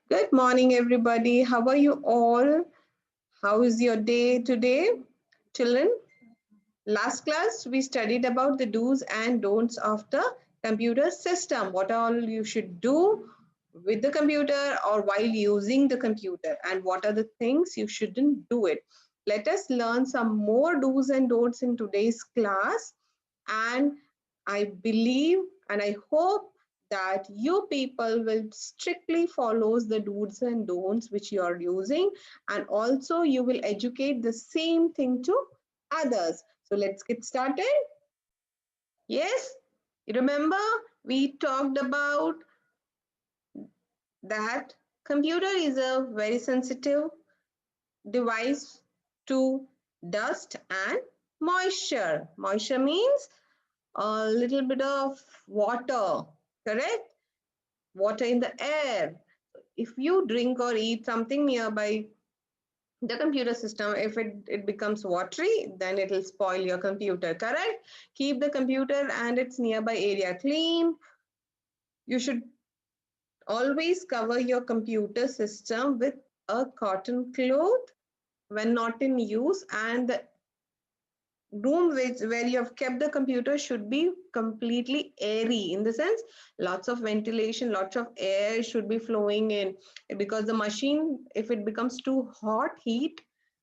Good morning, everybody. How are you all? How is your day today, children? Last class, we studied about the do's and don'ts of the computer system. What all you should do with the computer or while using the computer, and what are the things you shouldn't do it. Let us learn some more do's and don'ts in today's class. And I believe and I hope that you people will strictly follows the do's and don'ts which you are using, and also you will educate the same thing to others. So let's get started. Yes, remember we talked about that computer is a very sensitive device to dust and moisture. Moisture means a little bit of water, correct? Water in the air. If you drink or eat something nearby the computer system, if it becomes watery, then it will spoil your computer, correct? Keep the computer and its nearby area clean. You should always cover your computer system with a cotton cloth when not in use, and the room where you have kept the computer should be completely airy, in the sense lots of ventilation, lots of air should be flowing in, because the machine, if it becomes too hot heat,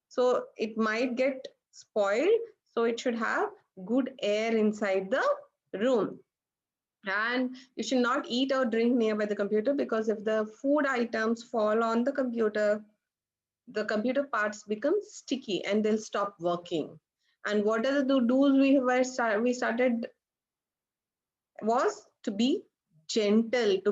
so it might get spoiled. So it should have good air inside the room. And you should not eat or drink nearby the computer, because if the food items fall on the computer parts become sticky and they'll stop working. And what are the do's we started was to be gentle,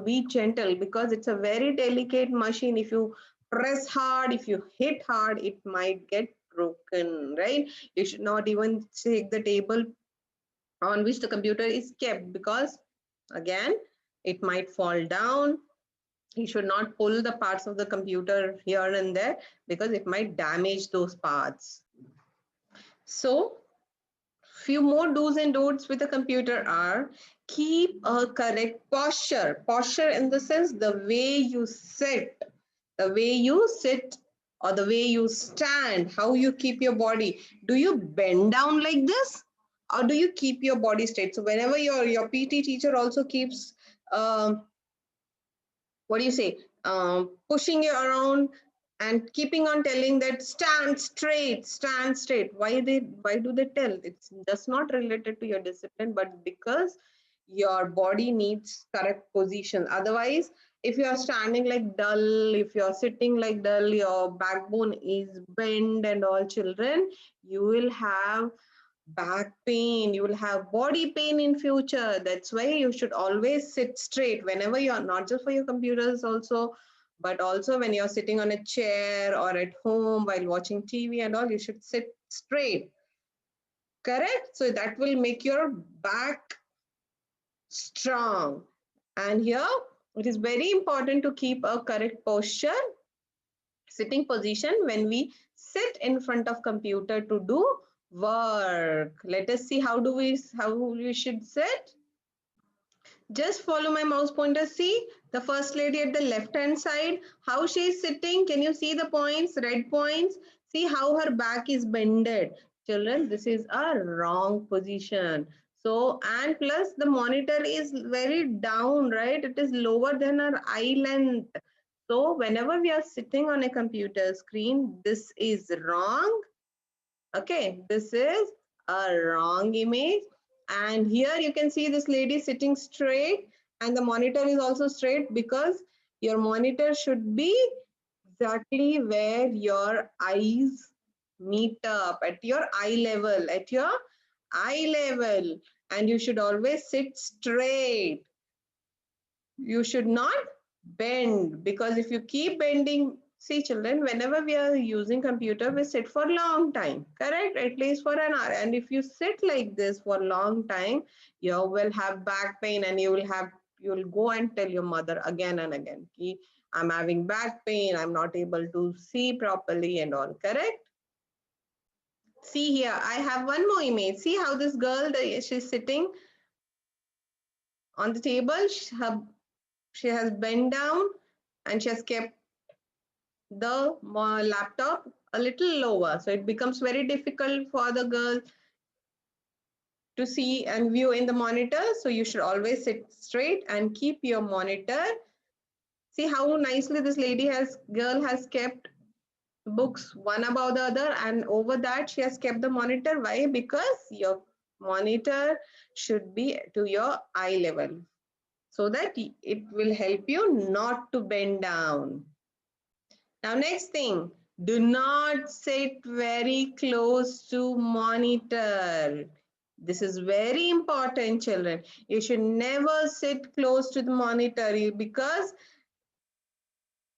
because it's a very delicate machine. If you press hard, if you hit hard, it might get broken, right? You should not even take the table on which the computer is kept, because again it might fall down. You should not pull the parts of the computer here and there, because it might damage those parts. So few more do's and don'ts with a computer are: keep a correct posture in the sense the way you sit or the way you stand, how you keep your body. Do you bend down like this, or do you keep your body straight? So whenever your PT teacher also keeps what do you say, pushing you around and keeping on telling that stand straight. Why do they tell? It's just not related to your discipline, but because your body needs correct position. Otherwise, if you are standing like dull, if you are sitting like dull, your backbone is bent and all, children, you will have back pain, you will have body pain in future. That's why you should always sit straight whenever you're, not just for your computers also, but also when you're sitting on a chair or at home while watching TV and all, you should sit straight, correct? So that will make your back strong. And here it is very important to keep a correct posture, sitting position when we sit in front of computer to do work. Let us see how we should sit. Just follow my mouse pointer. See the first lady at the left hand side, how she is sitting. Can you see the points, red points? See how her back is bended. Children, this is a wrong position. So, and plus the monitor is very down, right? It is lower than our eye length. So whenever we are sitting on a computer screen, this is wrong. Okay, this is a wrong image. And here you can see this lady sitting straight, and the monitor is also straight, because your monitor should be exactly where your eyes meet up, at your eye level. And you should always sit straight. You should not bend, because if you keep bending, see children, whenever we are using computer, we sit for a long time, correct? At least for an hour. And if you sit like this for a long time, you will have back pain, and you will go and tell your mother again and again, I'm having back pain, I'm not able to see properly and all, correct? See here, I have one more image. See how this girl, she's sitting on the table. She has bent down and she has kept the laptop a little lower. So it becomes very difficult for the girl to see and view in the monitor. So you should always sit straight and keep your monitor. See how nicely this girl has kept books one above the other, and over that she has kept the monitor. Why? Because your monitor should be to your eye level, so that it will help you not to bend down. Now next thing, do not sit very close to monitor. This is very important, children. You should never sit close to the monitor because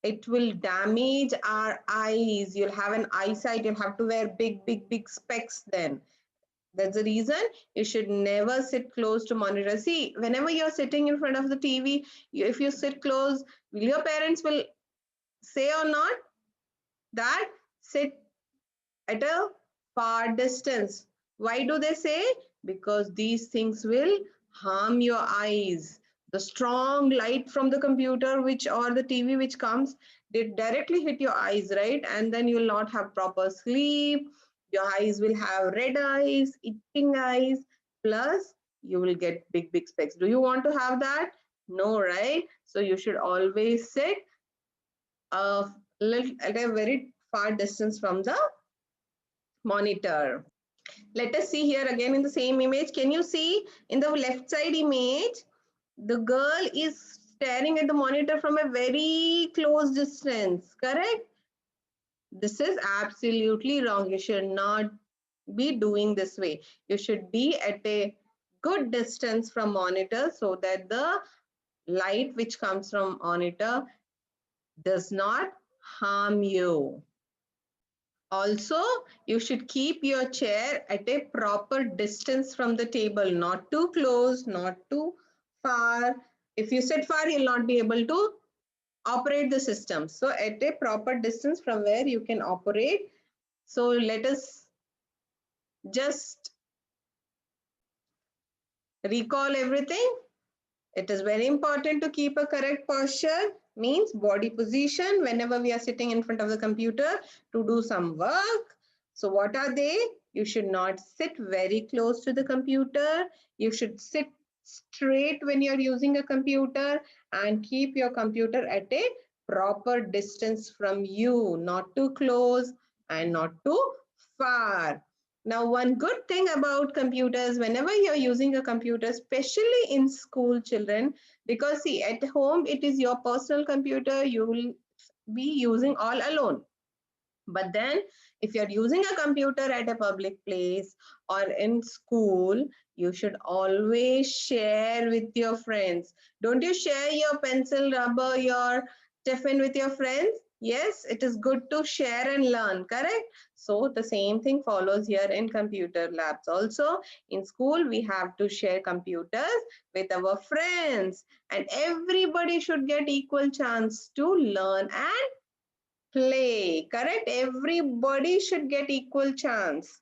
it will damage our eyes. You'll have an eyesight. You'll have to wear big specs then. That's the reason you should never sit close to monitor. See, whenever you're sitting in front of the TV, if you sit close, will your parents will say or not that sit at a far distance? Why do they say? Because these things will harm your eyes. The strong light from the computer which or the TV which comes, they directly hit your eyes, right? And then you will not have proper sleep. Your eyes will have red eyes, itching eyes, plus you will get big specs. Do you want to have that? No, right? So you should always sit at a very far distance from the monitor. Let us see here again in the same image. Can you see in the left side image, the girl is staring at the monitor from a very close distance, correct? This is absolutely wrong. You should not be doing this way. You should be at a good distance from monitor so that the light which comes from monitor does not harm you. Also, you should keep your chair at a proper distance from the table, not too close, not too far. If you sit far, you'll not be able to operate the system. So at a proper distance from where you can operate. So let us just recall everything. It is very important to keep a correct posture, means body position whenever we are sitting in front of the computer to do some work. So what are they? You should not sit very close to the computer. You should sit straight when you're using a computer and keep your computer at a proper distance from you, not too close and not too far. Now, one good thing about computers, whenever you're using a computer, especially in school children, because see, at home, it is your personal computer, you will be using all alone. But then if you're using a computer at a public place or in school, you should always share with your friends. Don't you share your pencil, rubber, your tiffin with your friends? Yes, it is good to share and learn, correct? So the same thing follows here in computer labs. Also in school, we have to share computers with our friends, and everybody should get equal chance to learn and play, correct? Everybody should get equal chance.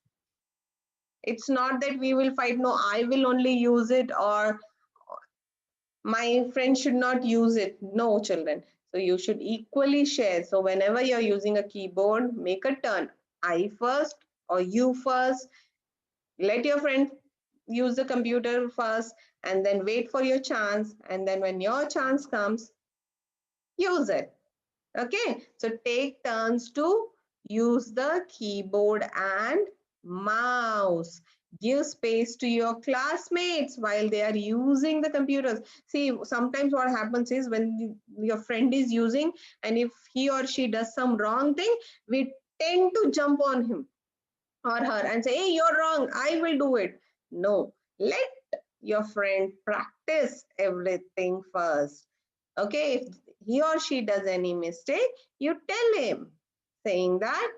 It's not that we will fight, no, I will only use it, or my friend should not use it. No, children. So you should equally share. So whenever you're using a keyboard, make a turn. I first or you first. Let your friend use the computer first and then wait for your chance. And then when your chance comes, use it. Okay, so take turns to use the keyboard and mouse. Give space to your classmates while they are using the computers. See, sometimes what happens is when your friend is using, and if he or she does some wrong thing, we tend to jump on him or her and say, hey, you're wrong, I will do it. No, let your friend practice everything first. Okay, if he or she does any mistake, you tell him, saying that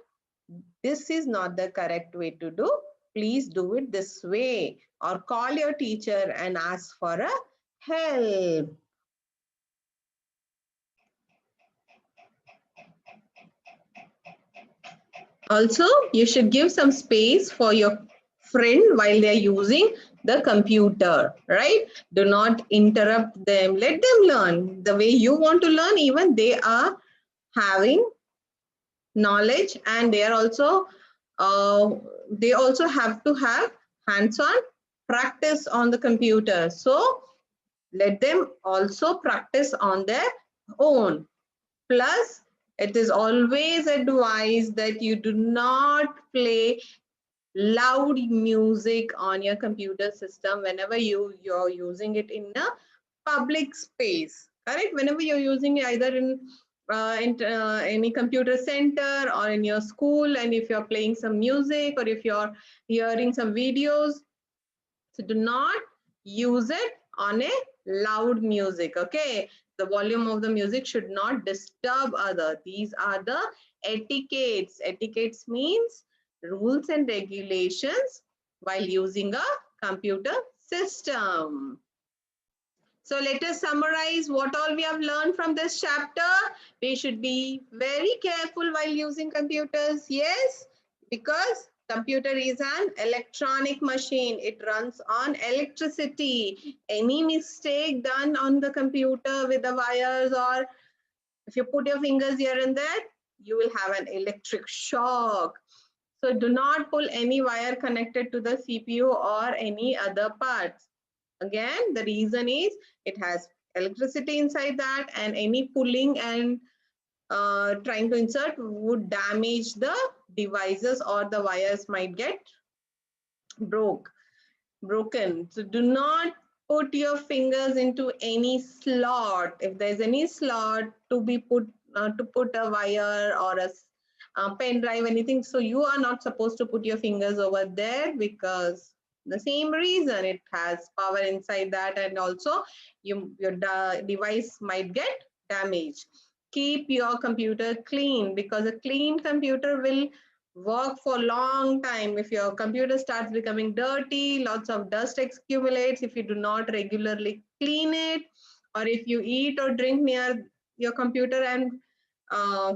this is not the correct way to do. Please do it this way, or call your teacher and ask for a help. Also, you should give some space for your friend while they are using the computer, right? Do not interrupt them. Let them learn the way you want to learn. Even they are having knowledge, and they also have to have hands-on practice on the computer. So let them also practice on their own. Plus, it is always advised that you do not play loud music on your computer system whenever you're using it in a public space. Correct? Whenever you're using it either in any computer center or in your school, and if you're playing some music or if you're hearing some videos, so do not use it on a loud music. Okay, the volume of the music should not disturb other. These are the etiquettes. Etiquettes means rules and regulations while using a computer system. So let us summarize what all we have learned from this chapter. We should be very careful while using computers. Yes, because computer is an electronic machine. It runs on electricity. Any mistake done on the computer with the wires, or if you put your fingers here and there, you will have an electric shock. So do not pull any wire connected to the CPU or any other parts. Again, the reason is it has electricity inside that, and any pulling and trying to insert would damage the devices, or the wires might get broken. So do not put your fingers into any slot. If there's any slot to be put to put a wire or a pen drive, anything, so you are not supposed to put your fingers over there, because the same reason it has power inside that, and also your device might get damaged. Keep your computer clean, because a clean computer will work for a long time. If your computer starts becoming dirty, lots of dust accumulates if you do not regularly clean it, or if you eat or drink near your computer and uh,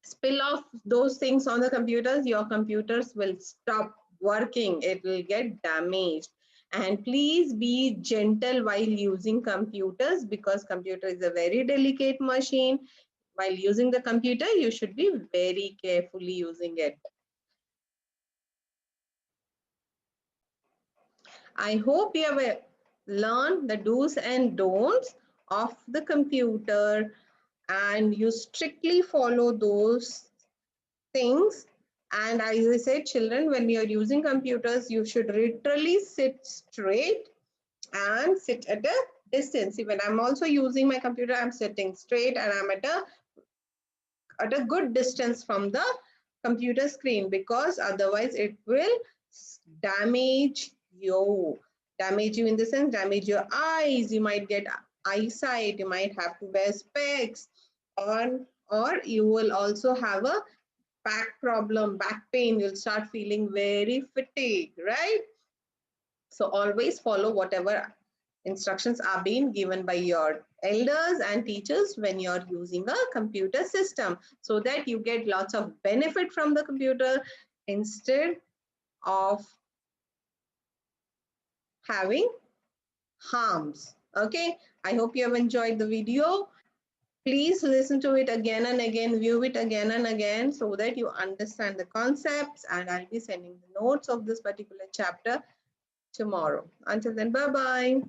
spill off those things on the computers, your computers will stop working. It will get damaged. And please be gentle while using computers, because computer is a very delicate machine. While using the computer, you should be very carefully using it. I hope you have learned the do's and don'ts of the computer, and you strictly follow those things. And as I said, children, when you're using computers, you should literally sit straight and sit at a distance. When I'm also using my computer, I'm sitting straight and I'm at a good distance from the computer screen, because otherwise it will damage you. Damage you in the sense, damage your eyes. You might get eyesight. You might have to wear specs, or you will also have a back problem, back pain. You'll start feeling very fatigued, right? So always follow whatever instructions are being given by your elders and teachers when you're using a computer system, so that you get lots of benefit from the computer instead of having harms. Okay, I hope you have enjoyed the video. Please listen to it again and again, view it again and again, so that you understand the concepts, and I'll be sending the notes of this particular chapter tomorrow. Until then, bye-bye.